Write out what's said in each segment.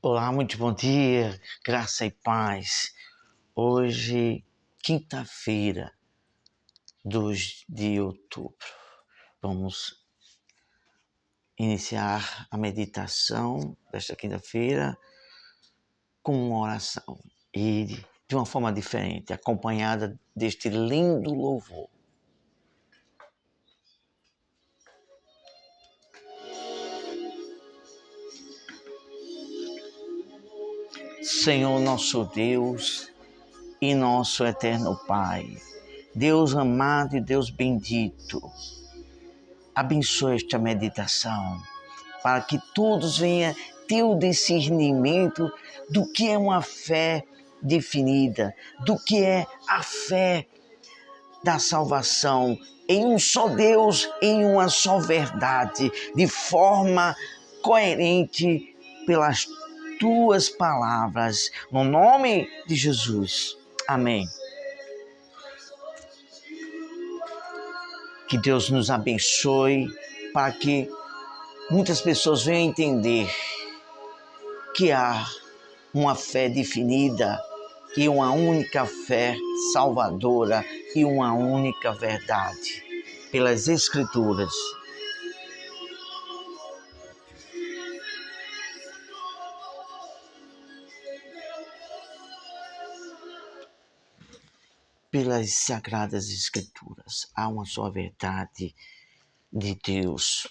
Olá, muito bom dia, graça e paz. Hoje, quinta-feira, 2 de outubro, vamos iniciar a meditação desta quinta-feira com uma oração e de uma forma diferente, acompanhada deste lindo louvor. Senhor nosso Deus e nosso eterno Pai, Deus amado e Deus bendito, abençoe esta meditação, para que todos venham ter o discernimento do que é uma fé definida, do que é a fé da salvação em um só Deus, em uma só verdade, de forma coerente pelas tuas palavras, no nome de Jesus. Amém. Que Deus nos abençoe para que muitas pessoas venham entender que há uma fé definida e uma única fé salvadora e uma única verdade pelas Escrituras. Pelas Sagradas Escrituras há uma só verdade de Deus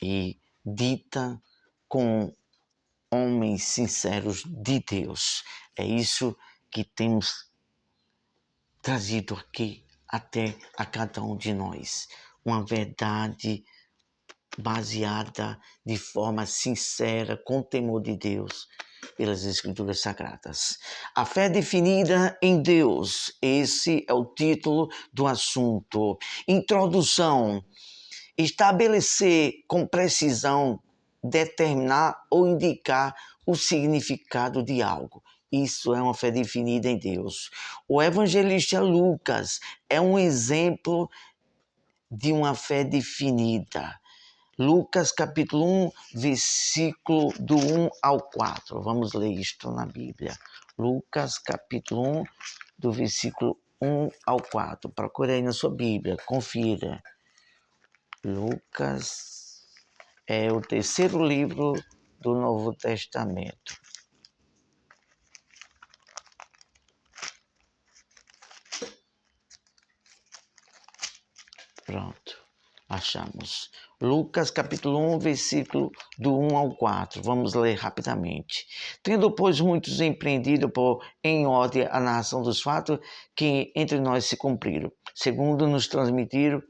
e dita com homens sinceros de Deus. É isso que temos trazido aqui até a cada um de nós. Uma verdade baseada de forma sincera, com temor de Deus, pelas Escrituras Sagradas. A fé definida em Deus, esse é o título do assunto. Introdução: estabelecer com precisão, determinar ou indicar o significado de algo. Isso é uma fé definida em Deus. O evangelista Lucas é um exemplo de uma fé definida. Lucas capítulo 1, versículo do 1 ao 4. Vamos ler isto na Bíblia. Lucas capítulo 1, do versículo 1 ao 4. Procure aí na sua Bíblia, confira. Lucas é o terceiro livro do Novo Testamento. Pronto, achamos. Lucas capítulo 1, versículo do 1 ao 4. Vamos ler rapidamente. Tendo, pois, muitos empreendido em ordem a narração dos fatos que entre nós se cumpriram, segundo nos transmitiram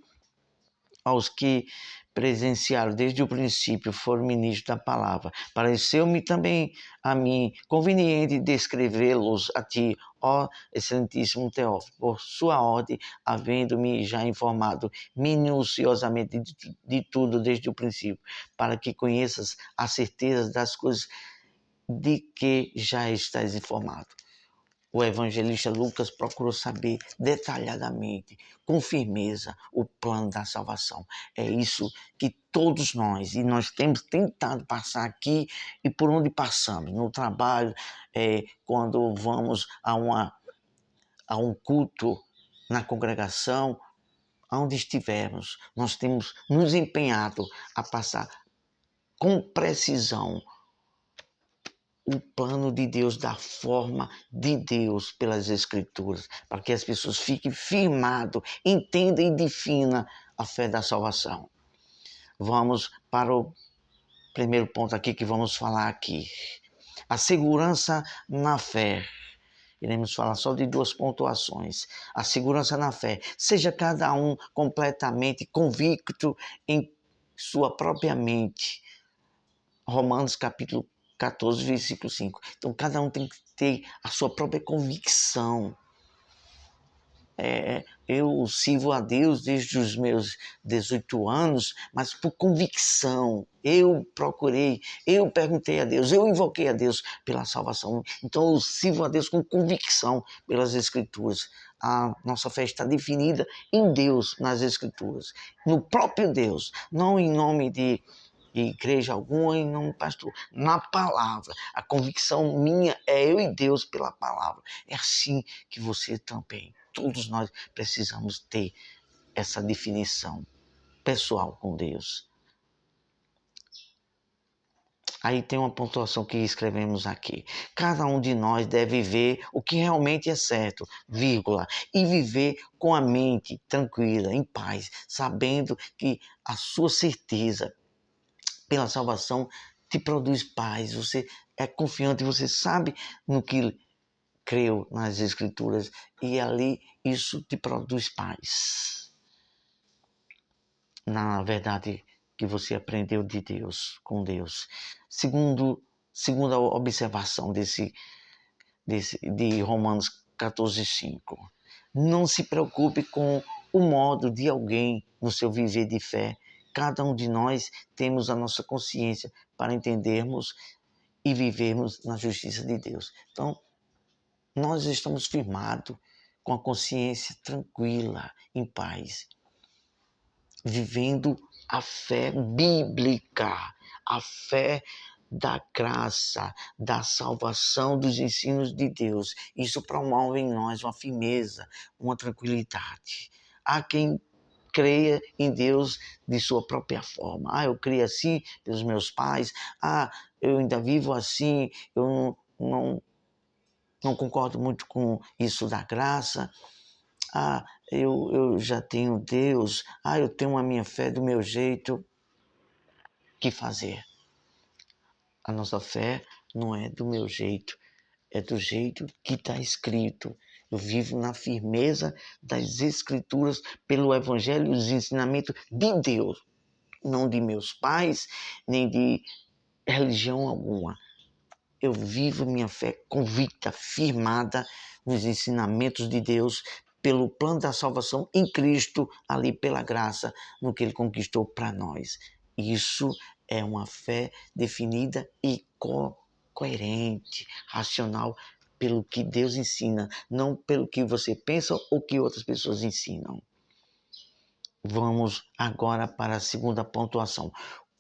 aos que presenciaram desde o princípio, foram ministros da palavra. Pareceu-me também a mim conveniente descrevê-los a ti, ó excelentíssimo Teófilo, por sua ordem, havendo-me já informado minuciosamente de tudo desde o princípio, para que conheças a certeza das coisas de que já estás informado. O evangelista Lucas procurou saber detalhadamente, com firmeza, o plano da salvação. É isso que todos nós, e nós temos tentado passar aqui e por onde passamos, no trabalho, quando vamos a um culto na congregação, aonde estivermos, nós temos nos empenhado a passar com precisão o plano de Deus, da forma de Deus pelas Escrituras, para que as pessoas fiquem firmadas, entendam e definam a fé da salvação. Vamos para o primeiro ponto aqui que vamos falar aqui. A segurança na fé. Iremos falar só de 2 pontuações. A segurança na fé. Seja cada um completamente convicto em sua própria mente. Romanos capítulo 14, versículo 5. Então, cada um tem que ter a sua própria convicção. Eu sirvo a Deus desde os meus 18 anos, mas por convicção. Eu procurei, eu perguntei a Deus, eu invoquei a Deus pela salvação. Então, eu sirvo a Deus com convicção pelas Escrituras. A nossa fé está definida em Deus, nas Escrituras. No próprio Deus, não em nome de igreja alguma e não pastor. Na palavra. A convicção minha é eu e Deus pela palavra. É assim que você também. Todos nós precisamos ter essa definição pessoal com Deus. Aí tem uma pontuação que escrevemos aqui. Cada um de nós deve ver o que realmente é certo, vírgula, e viver com a mente tranquila, em paz, sabendo que a sua certeza pela salvação te produz paz. Você é confiante, você sabe no que creu nas Escrituras e ali isso te produz paz. Na verdade que você aprendeu de Deus, com Deus. Segunda observação de Romanos 14:5. Não se preocupe com o modo de alguém no seu viver de fé. Cada um de nós temos a nossa consciência para entendermos e vivermos na justiça de Deus. Então, nós estamos firmados com a consciência tranquila, em paz, vivendo a fé bíblica, a fé da graça, da salvação, dos ensinos de Deus. Isso promove em nós uma firmeza, uma tranquilidade. Há quem creia em Deus de sua própria forma. Eu criei assim pelos meus pais. Eu ainda vivo assim. Eu não concordo muito com isso da graça. Eu já tenho Deus. Eu tenho a minha fé do meu jeito. O que fazer? A nossa fé não é do meu jeito, é do jeito que está escrito. Eu vivo na firmeza das Escrituras pelo Evangelho e os ensinamentos de Deus, não de meus pais, nem de religião alguma. Eu vivo minha fé convicta, firmada nos ensinamentos de Deus, pelo plano da salvação em Cristo, ali pela graça, no que Ele conquistou para nós. Isso é uma fé definida e coerente, racional, pelo que Deus ensina, não pelo que você pensa ou que outras pessoas ensinam. Vamos agora para a segunda pontuação.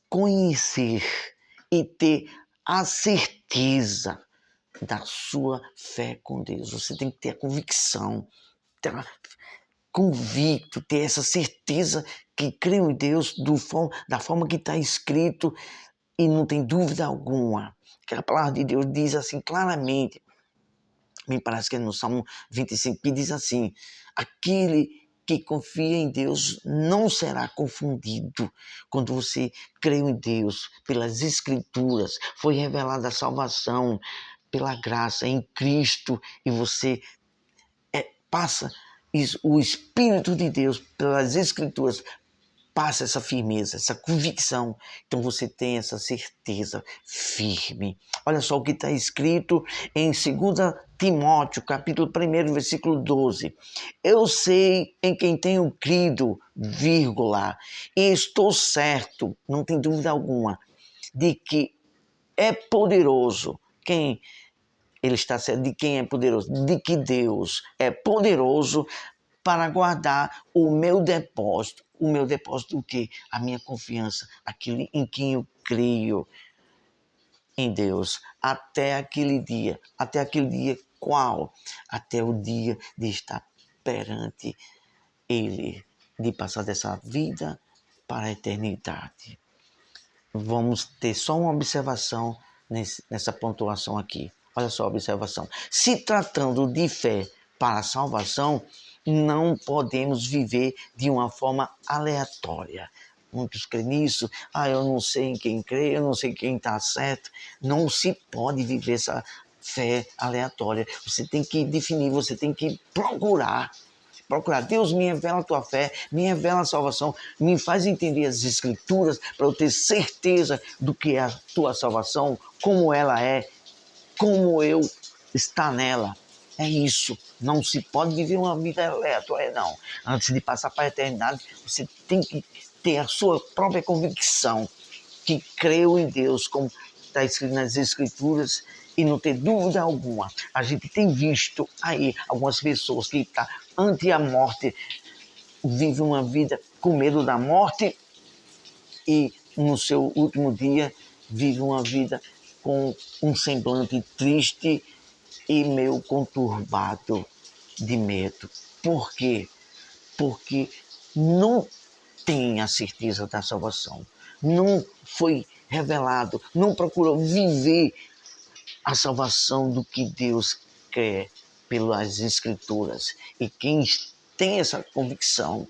Conhecer e ter a certeza da sua fé com Deus. Você tem que ter a convicção, estar convicto, ter essa certeza que creu em Deus da forma que está escrito e não tem dúvida alguma. Que a palavra de Deus diz assim claramente, me parece que é no Salmo 25, que diz assim: aquele que confia em Deus não será confundido. Quando você creu em Deus, pelas Escrituras, foi revelada a salvação pela graça em Cristo e você passa o Espírito de Deus pelas Escrituras, passa essa firmeza, essa convicção. Então você tem essa certeza firme. Olha só o que está escrito em 2 Timóteo, capítulo 1, versículo 12. Eu sei em quem tenho crido, vírgula, e estou certo, não tem dúvida alguma, de que é poderoso. Quem ele está certo de quem é poderoso? De que Deus é poderoso para guardar o meu depósito. O meu depósito o quê? A minha confiança, aquilo em quem eu creio em Deus. Até aquele dia. Até aquele dia qual? Até o dia de estar perante Ele. De passar dessa vida para a eternidade. Vamos ter só uma observação nessa pontuação aqui. Olha só a observação. Se tratando de fé para a salvação, não podemos viver de uma forma aleatória. Muitos creem nisso. Eu não sei em quem crê, eu não sei quem está certo. Não se pode viver essa fé aleatória. Você tem que definir, você tem que procurar. Deus, me revela a tua fé, me revela a salvação, me faz entender as Escrituras para eu ter certeza do que é a tua salvação, como ela é, como eu está nela. É isso. Não se pode viver uma vida aleatória, não. Antes de passar para a eternidade, você tem que ter a sua própria convicção que creu em Deus, como está escrito nas Escrituras, e não ter dúvida alguma. A gente tem visto aí algumas pessoas que estão ante a morte, vivem uma vida com medo da morte e no seu último dia, vive uma vida com um semblante triste e meio conturbado de medo. Por quê? Porque não tem a certeza da salvação, não foi revelado, não procurou viver a salvação do que Deus quer pelas Escrituras. E quem tem essa convicção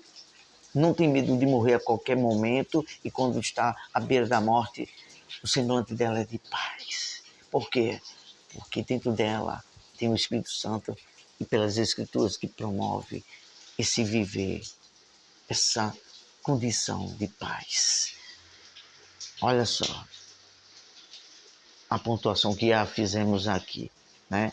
não tem medo de morrer a qualquer momento, e quando está à beira da morte, o semblante dela é de paz. Por quê? Porque dentro dela tem o Espírito Santo e pelas Escrituras que promove esse viver, essa condição de paz. Olha só a pontuação que já fizemos aqui, né?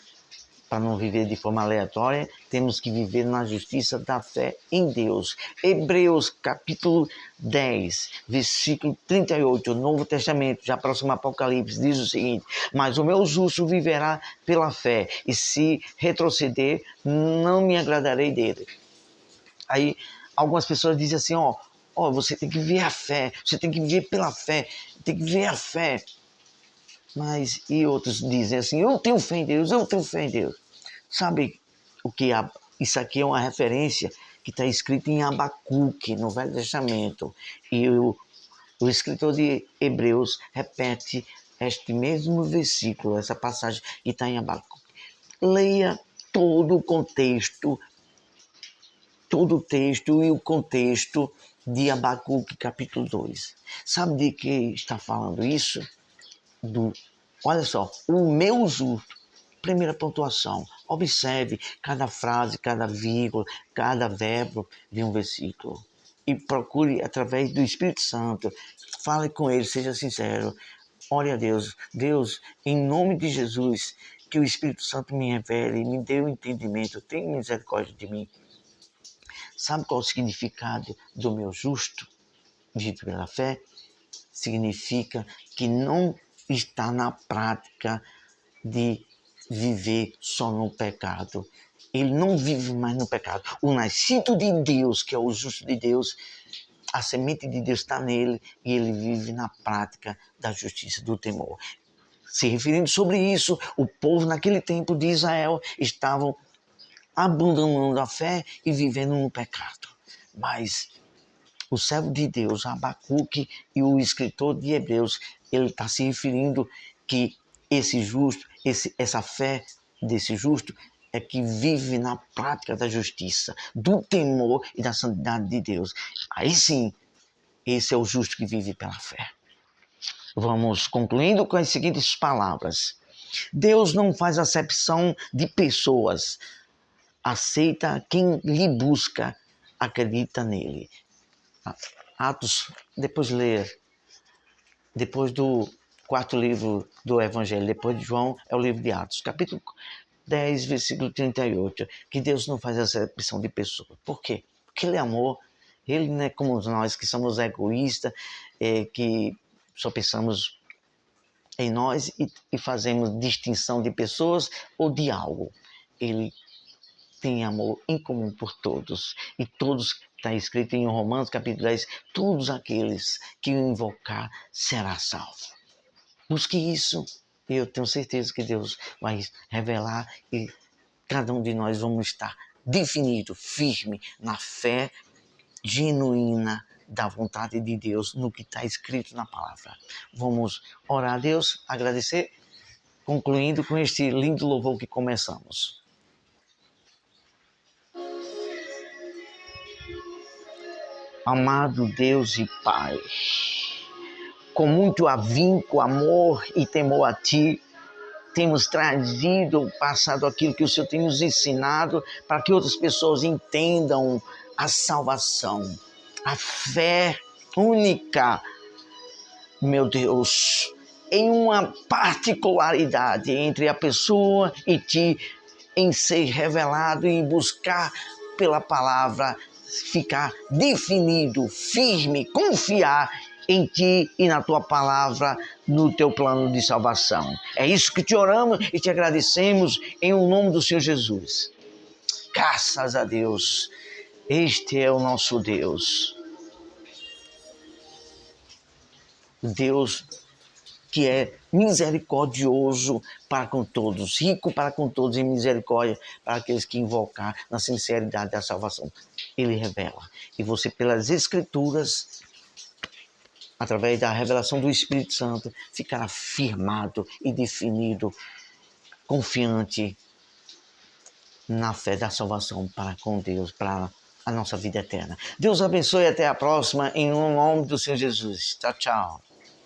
Para não viver de forma aleatória, temos que viver na justiça da fé em Deus. Hebreus capítulo 10, versículo 38, Novo Testamento, já próximo Apocalipse, diz o seguinte: mas o meu justo viverá pela fé, e se retroceder, não me agradarei dele. Aí algumas pessoas dizem assim, você tem que ver a fé, você tem que viver pela fé, tem que ver a fé. Mas, e outros dizem assim, eu tenho fé em Deus, eu tenho fé em Deus. Sabe o que isso aqui é uma referência que está escrito em Abacuque, no Velho Testamento. E o escritor de Hebreus repete este mesmo versículo, essa passagem que está em Abacuque. Leia todo o texto e o contexto de Abacuque capítulo 2. Sabe de que está falando isso? Olha só, o meu justo. Primeira pontuação. Observe cada frase, cada vírgula, cada verbo de um versículo. E procure, através do Espírito Santo, fale com ele, seja sincero. Ore a Deus. Deus, em nome de Jesus, que o Espírito Santo me revele, me dê o entendimento, tenha misericórdia de mim. Sabe qual é o significado do meu justo, dito pela fé? Significa que não está na prática de viver só no pecado. Ele não vive mais no pecado. O nascido de Deus, que é o justo de Deus, a semente de Deus está nele e ele vive na prática da justiça, do temor. Se referindo sobre isso, o povo naquele tempo de Israel estavam abandonando a fé e vivendo no pecado. Mas o servo de Deus, Abacuque, e o escritor de Hebreus, ele está se referindo que esse justo, essa fé desse justo é que vive na prática da justiça, do temor e da santidade de Deus. Aí sim, esse é o justo que vive pela fé. Vamos concluindo com as seguintes palavras. Deus não faz acepção de pessoas, aceita quem lhe busca, acredita nele. Atos, depois do quarto livro do Evangelho, depois de João, é o livro de Atos, capítulo 10, versículo 38, que Deus não faz acepção de pessoas. Por quê? Porque Ele é amor, Ele não é como nós que somos egoístas, que só pensamos em nós e fazemos distinção de pessoas ou de algo. Ele tem amor em comum por todos. E todos, está escrito em Romanos capítulo 10, todos aqueles que o invocar será salvo. Busque isso e eu tenho certeza que Deus vai revelar e cada um de nós vamos estar definido, firme na fé genuína da vontade de Deus no que está escrito na palavra. Vamos orar a Deus, agradecer, concluindo com este lindo louvor que começamos. Amado Deus e Pai, com muito avinco, amor e temor a Ti, temos trazido, passado aquilo que o Senhor tem nos ensinado para que outras pessoas entendam a salvação, a fé única, meu Deus, em uma particularidade entre a pessoa e Ti, em ser revelado e buscar pela palavra, ficar definido, firme, confiar em Ti e na Tua palavra, no Teu plano de salvação. É isso que te oramos e te agradecemos em o nome do Senhor Jesus. Graças a Deus, este é o nosso Deus. Deus que é misericordioso para com todos, rico para com todos em misericórdia para aqueles que invocar na sinceridade da salvação. Ele revela. E você, pelas Escrituras, através da revelação do Espírito Santo, ficará firmado e definido, confiante na fé da salvação para com Deus, para a nossa vida eterna. Deus abençoe e até a próxima, em nome do Senhor Jesus. Tchau, tchau.